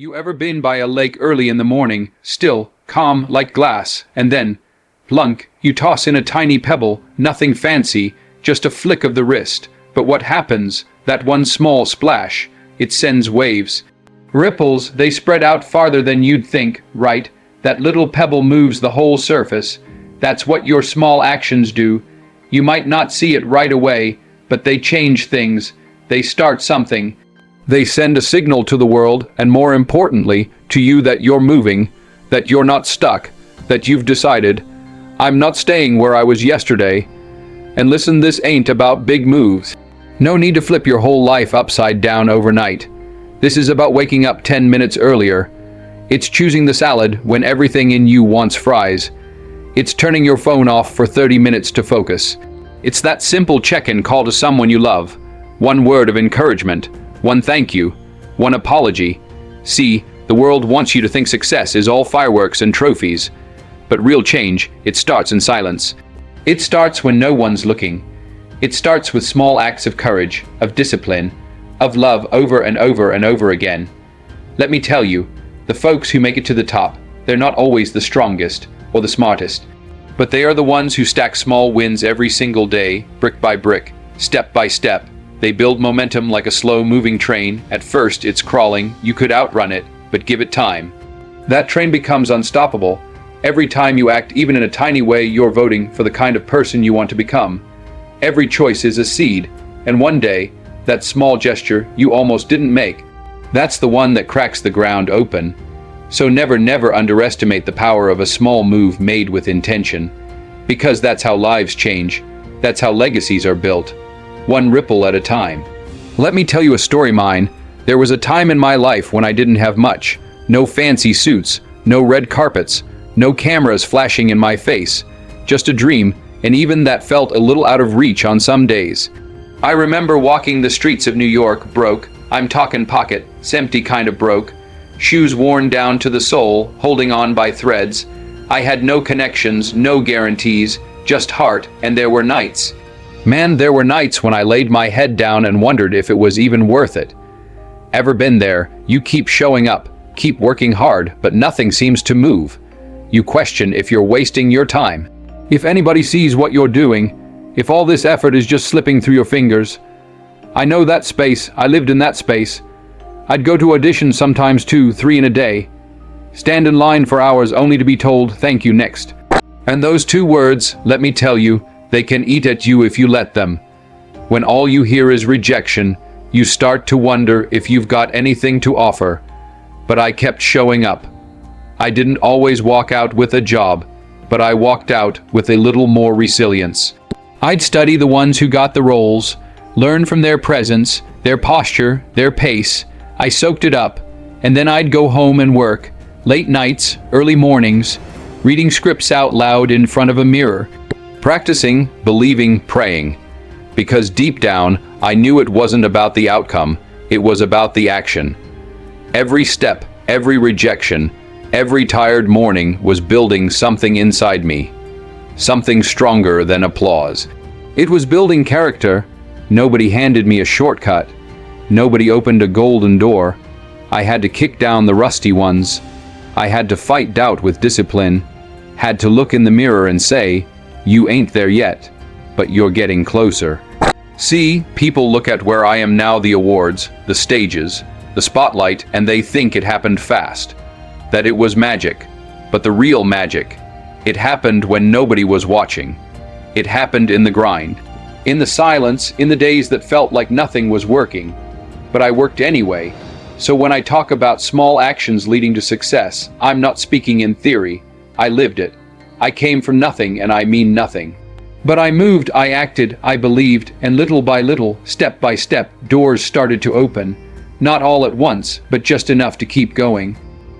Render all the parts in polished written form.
You ever been by a lake early in the morning, still, calm like glass, and then, plunk, you toss in a tiny pebble, nothing fancy, just a flick of the wrist. But what happens? That one small splash, it sends waves. Ripples, they spread out farther than you'd think, right? That little pebble moves the whole surface. That's what your small actions do. You might not see it right away, but they change things. They start something. They send a signal to the world, and more importantly, to you that you're moving, that you're not stuck, that you've decided, I'm not staying where I was yesterday. And listen, this ain't about big moves. No need to flip your whole life upside down overnight. This is about waking up 10 minutes earlier. It's choosing the salad when everything in you wants fries. It's turning your phone off for 30 minutes to focus. It's that simple check-in call to someone you love. One word of encouragement. One thank you. One apology. See, the world wants you to think success is all fireworks and trophies. But real change, it starts in silence. It starts when no one's looking. It starts with small acts of courage, of discipline, of love over and over and over again. Let me tell you, the folks who make it to the top, they're not always the strongest or the smartest. But they are the ones who stack small wins every single day, brick by brick, step by step. They build momentum like a slow-moving train. At first, it's crawling. You could outrun it, but give it time. That train becomes unstoppable. Every time you act, even in a tiny way, you're voting for the kind of person you want to become. Every choice is a seed, and one day, that small gesture you almost didn't make, that's the one that cracks the ground open. So never underestimate the power of a small move made with intention. Because that's how lives change. That's how legacies are built. One ripple at a time. Let me tell you a story mine. There was a time in my life when I didn't have much. No fancy suits, no red carpets, no cameras flashing in my face. Just a dream, and even that felt a little out of reach on some days. I remember walking the streets of New York, broke. I'm talking pockets empty kind of broke. Shoes worn down to the sole, holding on by threads. I had no connections, no guarantees, just heart, and there were nights. Man, there were nights when I laid my head down and wondered if it was even worth it. Ever been there? You keep showing up, keep working hard, but nothing seems to move. You question if you're wasting your time. If anybody sees what you're doing, if all this effort is just slipping through your fingers. I know that space, I lived in that space. I'd go to auditions sometimes 2, 3 in a day. Stand in line for hours only to be told, thank you, next. And those 2 words, let me tell you, they can eat at you if you let them. When all you hear is rejection, you start to wonder if you've got anything to offer. But I kept showing up. I didn't always walk out with a job, but I walked out with a little more resilience. I'd study the ones who got the roles, learn from their presence, their posture, their pace. I soaked it up, and then I'd go home and work, late nights, early mornings, reading scripts out loud in front of a mirror, practicing, believing, praying. Because deep down, I knew it wasn't about the outcome, it was about the action. Every step, every rejection, every tired morning was building something inside me. Something stronger than applause. It was building character. Nobody handed me a shortcut. Nobody opened a golden door. I had to kick down the rusty ones. I had to fight doubt with discipline. Had to look in the mirror and say, you ain't there yet, but you're getting closer. See, people look at where I am now, the awards, the stages, the spotlight, and they think it happened fast. That it was magic. But the real magic, it happened when nobody was watching. It happened in the grind. In the silence, in the days that felt like nothing was working. But I worked anyway. So when I talk about small actions leading to success, I'm not speaking in theory. I lived it. I came from nothing, and I mean nothing. But I moved, I acted, I believed, and little by little, step by step, doors started to open. Not all at once, but just enough to keep going.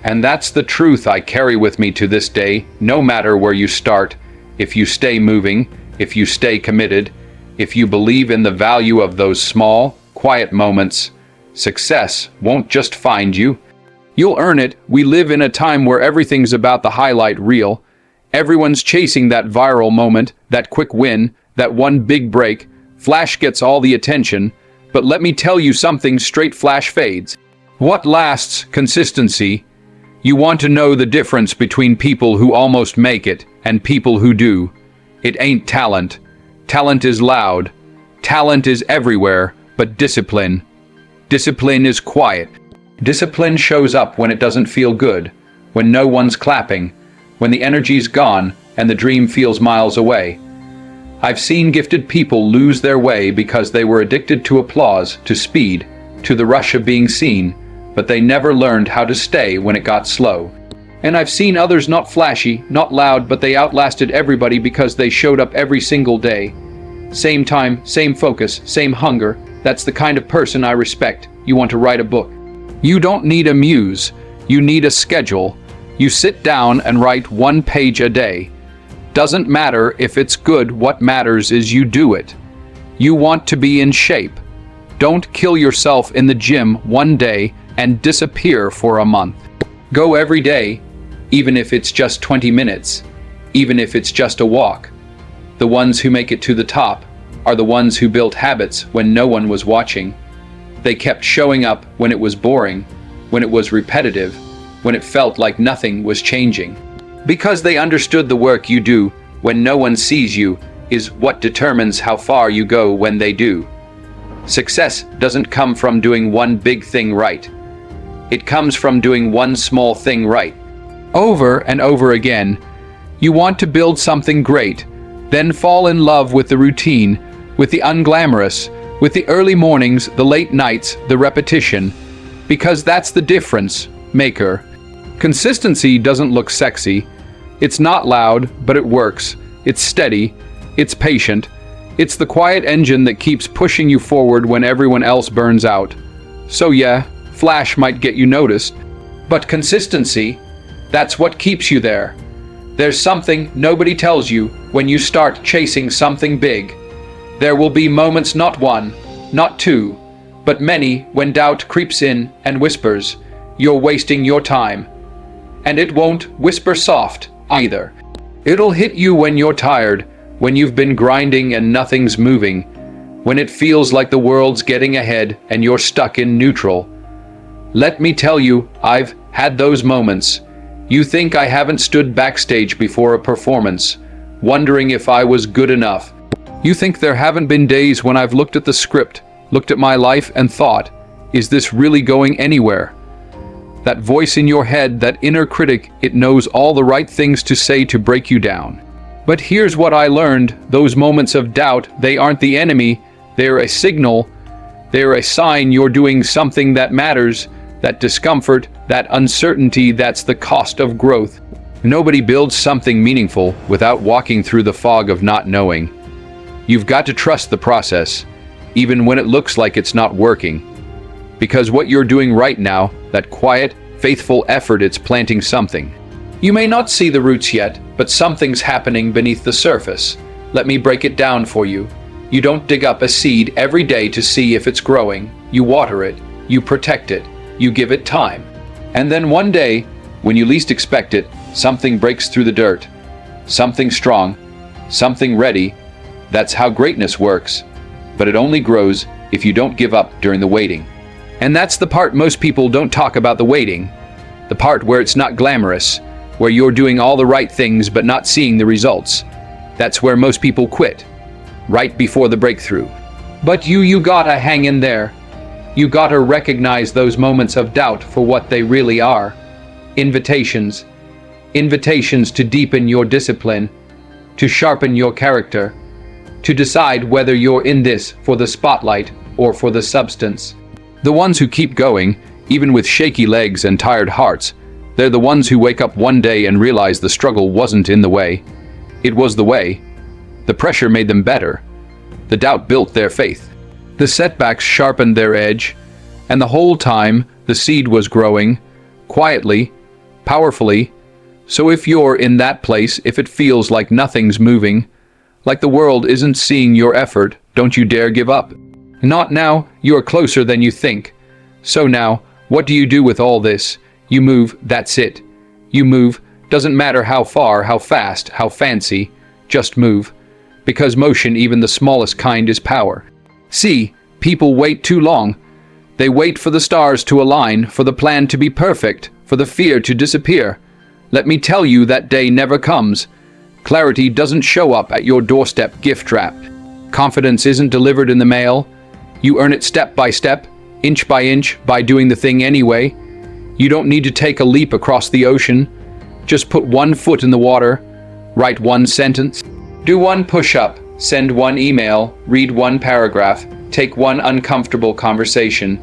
And that's the truth I carry with me to this day, no matter where you start. If you stay moving, if you stay committed, if you believe in the value of those small, quiet moments, success won't just find you. You'll earn it. We live in a time where everything's about the highlight reel. Everyone's chasing that viral moment, that quick win, that one big break. Flash gets all the attention, but let me tell you something, straight flash fades. What lasts? Consistency. You want to know the difference between people who almost make it and people who do. It ain't talent. Talent is loud. Talent is everywhere, but discipline. Discipline is quiet. Discipline shows up when it doesn't feel good, when no one's clapping, when the energy's gone and the dream feels miles away. I've seen gifted people lose their way because they were addicted to applause, to speed, to the rush of being seen, but they never learned how to stay when it got slow. And I've seen others not flashy, not loud, but they outlasted everybody because they showed up every single day. Same time, same focus, same hunger. That's the kind of person I respect. You want to write a book. You don't need a muse. You need a schedule. You sit down and write 1 page a day. Doesn't matter if it's good, what matters is you do it. You want to be in shape. Don't kill yourself in the gym one day and disappear for a month. Go every day, even if it's just 20 minutes, even if it's just a walk. The ones who make it to the top are the ones who built habits when no one was watching. They kept showing up when it was boring, when it was repetitive, when it felt like nothing was changing. Because they understood the work you do when no one sees you is what determines how far you go when they do. Success doesn't come from doing one big thing right. It comes from doing one small thing right. Over and over again. You want to build something great, then fall in love with the routine, with the unglamorous, with the early mornings, the late nights, the repetition, because that's the difference maker. Consistency doesn't look sexy. It's not loud, but it works. It's steady. It's patient. It's the quiet engine that keeps pushing you forward when everyone else burns out. So yeah, flash might get you noticed, but consistency, that's what keeps you there. There's something nobody tells you when you start chasing something big. There will be moments, not one, not two, but many, when doubt creeps in and whispers, "You're wasting your time." And it won't whisper soft either. It'll hit you when you're tired, when you've been grinding and nothing's moving, when it feels like the world's getting ahead and you're stuck in neutral. Let me tell you, I've had those moments. You think I haven't stood backstage before a performance, wondering if I was good enough. You think there haven't been days when I've looked at the script, looked at my life and thought, is this really going anywhere? That voice in your head, that inner critic, it knows all the right things to say to break you down. But here's what I learned, those moments of doubt, they aren't the enemy, they're a signal, they're a sign you're doing something that matters. That discomfort, that uncertainty, that's the cost of growth. Nobody builds something meaningful without walking through the fog of not knowing. You've got to trust the process, even when it looks like it's not working. Because what you're doing right now, that quiet, faithful effort, it's planting something. You may not see the roots yet, but something's happening beneath the surface. Let me break it down for you. You don't dig up a seed every day to see if it's growing. You water it, you protect it, you give it time. And then one day, when you least expect it, something breaks through the dirt. Something strong, something ready. That's how greatness works. But it only grows if you don't give up during the waiting. And that's the part most people don't talk about, the waiting. The part where it's not glamorous, where you're doing all the right things but not seeing the results. That's where most people quit, right before the breakthrough. But you gotta hang in there. You gotta recognize those moments of doubt for what they really are. Invitations. Invitations to deepen your discipline, to sharpen your character, to decide whether you're in this for the spotlight or for the substance. The ones who keep going, even with shaky legs and tired hearts, they're the ones who wake up one day and realize the struggle wasn't in the way. It was the way. The pressure made them better. The doubt built their faith. The setbacks sharpened their edge, and the whole time the seed was growing, quietly, powerfully. So if you're in that place, if it feels like nothing's moving, like the world isn't seeing your effort, don't you dare give up. Not now, you are closer than you think. So now, what do you do with all this? You move, that's it. You move, doesn't matter how far, how fast, how fancy, just move. Because motion, even the smallest kind, is power. See, people wait too long. They wait for the stars to align, for the plan to be perfect, for the fear to disappear. Let me tell you, that day never comes. Clarity doesn't show up at your doorstep gift-wrapped. Confidence isn't delivered in the mail. You earn it step by step, inch by inch, by doing the thing anyway. You don't need to take a leap across the ocean. Just put one foot in the water, write one sentence, do one push-up, send one email, read one paragraph, take one uncomfortable conversation.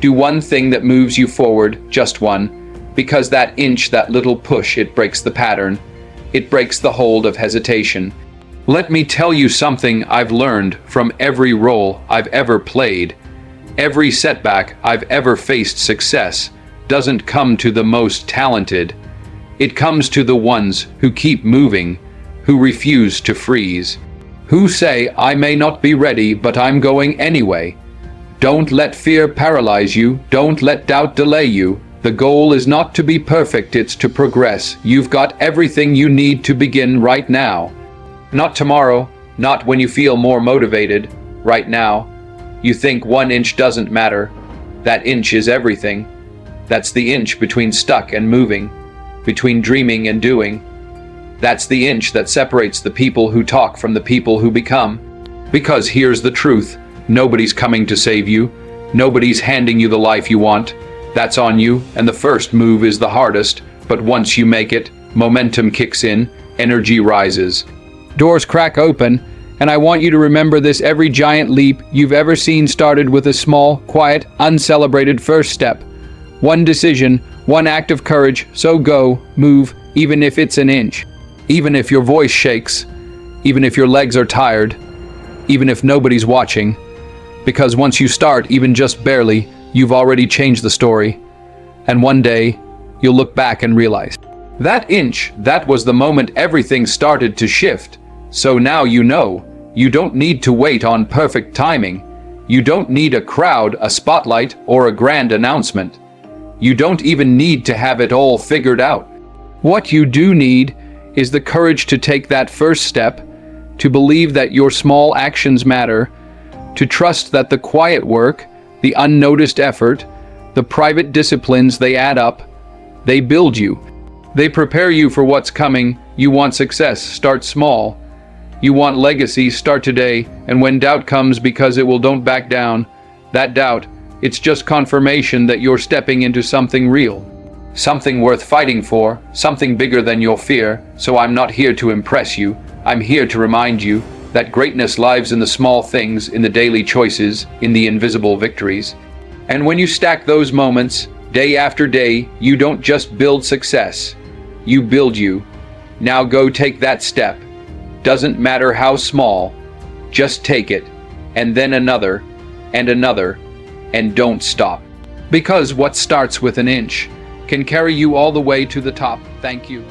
Do one thing that moves you forward, just one. Because that inch, that little push, it breaks the pattern. It breaks the hold of hesitation. Let me tell you something I've learned from every role I've ever played. Every setback I've ever faced, success doesn't come to the most talented. It comes to the ones who keep moving, who refuse to freeze, who say, I may not be ready, but I'm going anyway. Don't let fear paralyze you. Don't let doubt delay you. The goal is not to be perfect, it's to progress. You've got everything you need to begin right now. Not tomorrow, not when you feel more motivated. Right now. You think 1 inch doesn't matter. That inch is everything. That's the inch between stuck and moving, between dreaming and doing. That's the inch that separates the people who talk from the people who become. Because here's the truth. Nobody's coming to save you. Nobody's handing you the life you want. That's on you, and the first move is the hardest, but once you make it, momentum kicks in, energy rises. Doors crack open, and I want you to remember this: every giant leap you've ever seen started with a small, quiet, uncelebrated first step. One decision, one act of courage, so go, move, even if it's an inch. Even if your voice shakes, even if your legs are tired, even if nobody's watching. Because once you start, even just barely, you've already changed the story. And one day, you'll look back and realize, that inch, that was the moment everything started to shift. So now you know, you don't need to wait on perfect timing. You don't need a crowd, a spotlight, or a grand announcement. You don't even need to have it all figured out. What you do need is the courage to take that first step, to believe that your small actions matter, to trust that the quiet work, the unnoticed effort, the private disciplines, they add up. They build you. They prepare you for what's coming. You want success, start small. You want legacy, start today. And when doubt comes, because it will, don't back down. That doubt, it's just confirmation that you're stepping into something real. Something worth fighting for, something bigger than your fear. So I'm not here to impress you. I'm here to remind you that greatness lies in the small things, in the daily choices, in the invisible victories. And when you stack those moments, day after day, you don't just build success. You build you. Now go take that step. Doesn't matter how small, just take it. And then another, and don't stop. Because what starts with an inch can carry you all the way to the top. Thank you.